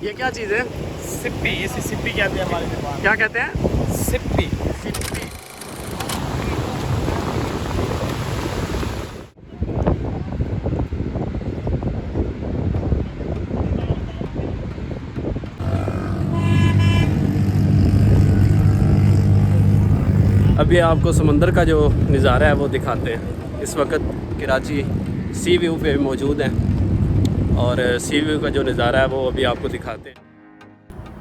یہ کیا چیز ہے؟ سپی، اسے سپی کہتے ہیں ہمارے زبان کیا کہتے ہیں؟ میں، سپی۔ ابھی آپ کو سمندر کا جو نظارہ ہے وہ دکھاتے ہیں۔ اس وقت کراچی سی ویو پہ موجود ہیں اور سی ویو کا جو نظارہ ہے وہ ابھی آپ کو دکھاتے ہیں۔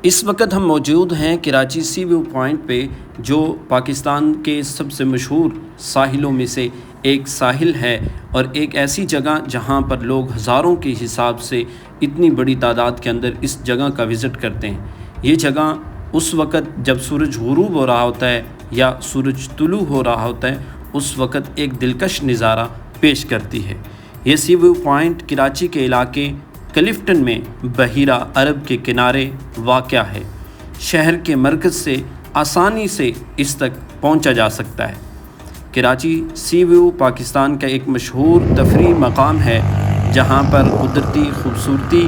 اس وقت ہم موجود ہیں کراچی سی ویو پوائنٹ پہ، جو پاکستان کے سب سے مشہور ساحلوں میں سے ایک ساحل ہے اور ایک ایسی جگہ جہاں پر لوگ ہزاروں کے حساب سے اتنی بڑی تعداد کے اندر اس جگہ کا وزٹ کرتے ہیں۔ یہ جگہ اس وقت جب سورج غروب ہو رہا ہوتا ہے یا سورج طلوع ہو رہا ہوتا ہے اس وقت ایک دلکش نظارہ پیش کرتی ہے۔ یہ سی ویو پوائنٹ کراچی کے علاقے کلفٹن میں بحیرہ عرب کے کنارے واقع ہے۔ شہر کے مرکز سے آسانی سے اس تک پہنچا جا سکتا ہے۔ کراچی سی ویو پاکستان کا ایک مشہور تفریحی مقام ہے جہاں پر قدرتی خوبصورتی،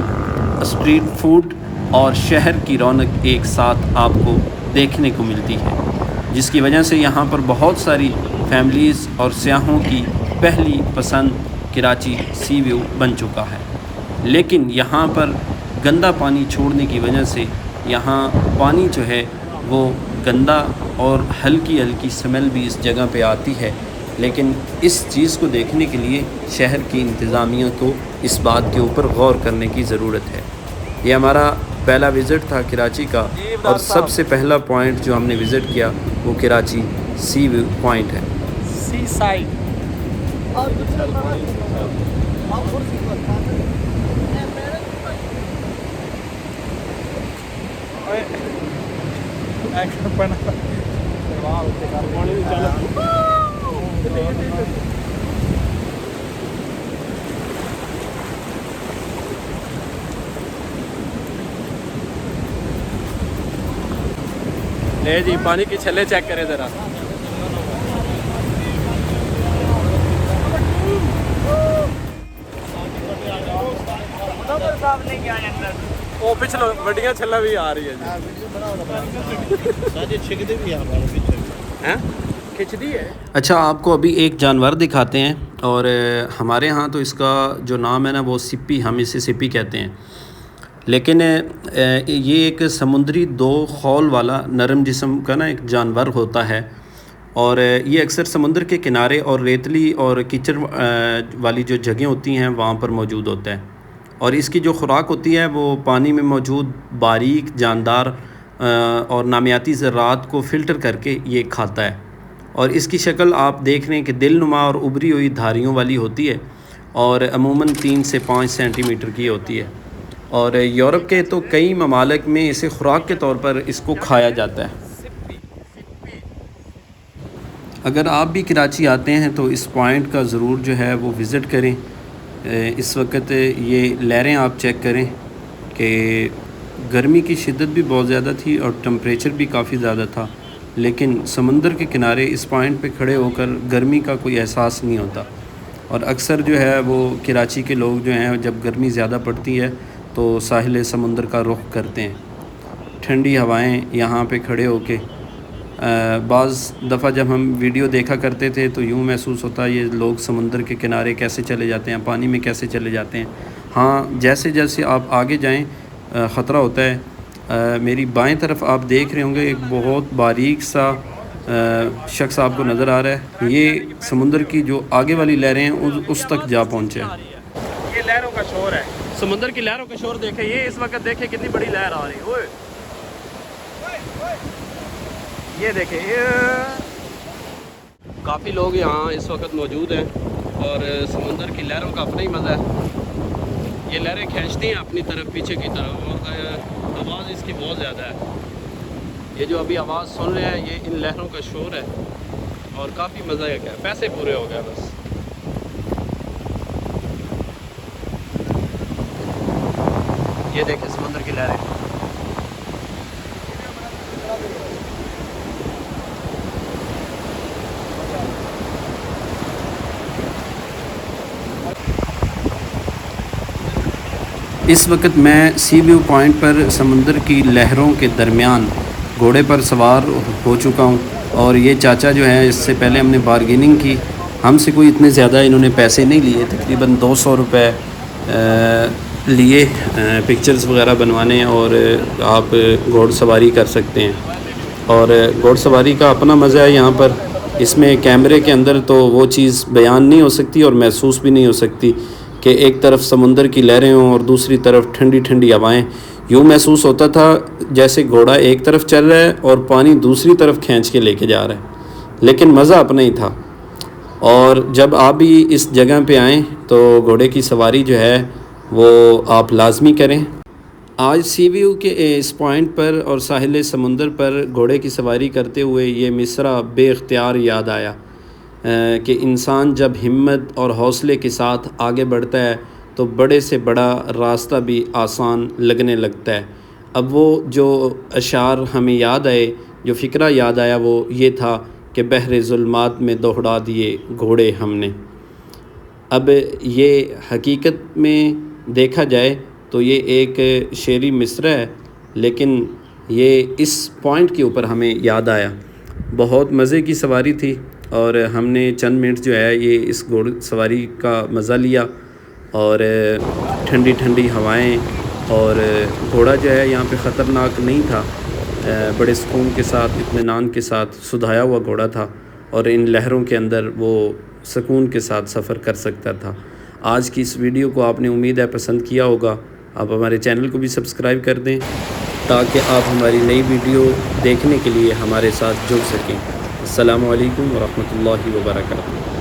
اسٹریٹ فوڈ اور شہر کی رونق ایک ساتھ آپ کو دیکھنے کو ملتی ہے، جس کی وجہ سے یہاں پر بہت ساری فیملیز اور سیاحوں کی پہلی پسند کراچی سی ویو بن چکا ہے۔ لیکن یہاں پر گندا پانی چھوڑنے کی وجہ سے یہاں پانی جو ہے وہ گندا اور ہلکی ہلکی سمیل بھی اس جگہ پہ آتی ہے، لیکن اس چیز کو دیکھنے کے لیے شہر کی انتظامیہ کو اس بات کے اوپر غور کرنے کی ضرورت ہے۔ یہ ہمارا پہلا وزٹ تھا کراچی کا اور سب سے پہلا پوائنٹ جو ہم نے وزٹ کیا وہ کراچی سی ویو پوائنٹ ہے۔ سی سائڈ۔ لے جی پانی کی چھلے چیک کریں ذرا۔ وہ پچھلو وڈیاں چھلا بھی آ رہی ہے جی۔ کھچ دی ہے۔ اچھا آپ کو ابھی ایک جانور دکھاتے ہیں، اور ہمارے ہاں تو اس کا جو نام ہے نا وہ سپی، ہم اسے سپی کہتے ہیں، لیکن یہ ایک سمندری دو خول والا نرم جسم کا نا ایک جانور ہوتا ہے، اور یہ اکثر سمندر کے کنارے اور ریتلی اور کیچڑ والی جو جگہیں ہوتی ہیں وہاں پر موجود ہوتا ہے، اور اس کی جو خوراک ہوتی ہے وہ پانی میں موجود باریک جاندار اور نامیاتی ذرات کو فلٹر کر کے یہ کھاتا ہے، اور اس کی شکل آپ دیکھ رہے ہیں کہ دل نما اور ابری ہوئی دھاریوں والی ہوتی ہے، اور عموماً 3 سے 5 سینٹی میٹر کی ہوتی ہے، اور یورپ کے تو کئی ممالک میں اسے خوراک کے طور پر اس کو کھایا جاتا ہے۔ اگر آپ بھی کراچی آتے ہیں تو اس پوائنٹ کا ضرور جو ہے وہ وزٹ کریں۔ اس وقت یہ لہریں آپ چیک کریں کہ گرمی کی شدت بھی بہت زیادہ تھی اور ٹمپریچر بھی کافی زیادہ تھا، لیکن سمندر کے کنارے اس پوائنٹ پہ کھڑے ہو کر گرمی کا کوئی احساس نہیں ہوتا، اور اکثر جو ہے وہ کراچی کے لوگ جو ہیں جب گرمی زیادہ پڑتی ہے تو ساحل سمندر کا رخ کرتے ہیں۔ ٹھنڈی ہوائیں یہاں پہ کھڑے ہو کے بعض دفعہ جب ہم ویڈیو دیکھا کرتے تھے تو یوں محسوس ہوتا ہے یہ لوگ سمندر کے کنارے کیسے چلے جاتے ہیں، پانی میں کیسے چلے جاتے ہیں۔ ہاں جیسے جیسے آپ آگے جائیں خطرہ ہوتا ہے۔ میری بائیں طرف آپ دیکھ رہے ہوں گے ایک بہت باریک سا شخص آپ کو نظر آ رہا ہے، یہ سمندر کی جو آگے والی لہریں ہیں اس تک جا پہنچے ہیں۔ یہ لہروں کا شور ہے۔ سمندر کی لہروں کا شور دیکھیں، یہ اس وقت دیکھیں کتنی بڑی لہر آ رہی ہے۔ یہ دیکھیں کافی لوگ یہاں اس وقت موجود ہیں اور سمندر کی لہروں کا اپنا ہی مزہ ہے۔ یہ لہریں کھینچتی ہیں اپنی طرف پیچھے کی طرف، اور آواز اس کی بہت زیادہ ہے۔ یہ جو ابھی آواز سن رہے ہیں یہ ان لہروں کا شور ہے، اور کافی مزہ ہے، کیا پیسے پورے ہو گئے بس۔ یہ دیکھیں سمندر کی لہریں۔ اس وقت میں سی ویو پوائنٹ پر سمندر کی لہروں کے درمیان گھوڑے پر سوار ہو چکا ہوں، اور یہ چاچا جو ہے اس سے پہلے ہم نے بارگیننگ کی، ہم سے کوئی اتنے زیادہ انہوں نے پیسے نہیں لیے، تقریباً 200 روپے لیے پکچرز وغیرہ بنوانے، اور آپ گھوڑ سواری کر سکتے ہیں۔ اور گھوڑ سواری کا اپنا مزہ ہے یہاں پر، اس میں کیمرے کے اندر تو وہ چیز بیان نہیں ہو سکتی اور محسوس بھی نہیں ہو سکتی کہ ایک طرف سمندر کی لہریں ہوں اور دوسری طرف ٹھنڈی ٹھنڈی ہوائیں۔ یوں محسوس ہوتا تھا جیسے گھوڑا ایک طرف چل رہا ہے اور پانی دوسری طرف کھینچ کے لے کے جا رہا ہے، لیکن مزہ اپنا ہی تھا۔ اور جب آپ بھی اس جگہ پہ آئیں تو گھوڑے کی سواری جو ہے وہ آپ لازمی کریں۔ آج سی ویو کے اس پوائنٹ پر اور ساحل سمندر پر گھوڑے کی سواری کرتے ہوئے یہ مصرع بے اختیار یاد آیا کہ انسان جب ہمت اور حوصلے کے ساتھ آگے بڑھتا ہے تو بڑے سے بڑا راستہ بھی آسان لگنے لگتا ہے۔ اب وہ جو اشعار ہمیں یاد آئے، جو فقرہ یاد آیا، وہ یہ تھا کہ بحر ظلمات میں دوڑا دیے گھوڑے ہم نے۔ اب یہ حقیقت میں دیکھا جائے تو یہ ایک شعری مصرع ہے، لیکن یہ اس پوائنٹ کے اوپر ہمیں یاد آیا۔ بہت مزے کی سواری تھی، اور ہم نے چند منٹ جو ہے یہ اس گھوڑ سواری کا مزہ لیا، اور ٹھنڈی ٹھنڈی ہوائیں، اور گھوڑا جو ہے یہاں پہ خطرناک نہیں تھا، بڑے سکون کے ساتھ، اطمینان کے ساتھ سدھایا ہوا گھوڑا تھا، اور ان لہروں کے اندر وہ سکون کے ساتھ سفر کر سکتا تھا۔ آج کی اس ویڈیو کو آپ نے امید ہے پسند کیا ہوگا۔ آپ ہمارے چینل کو بھی سبسکرائب کر دیں تاکہ آپ ہماری نئی ویڈیو دیکھنے کے لیے ہمارے ساتھ جڑ سکیں۔ السلام علیکم ورحمۃ اللہ وبرکاتہ۔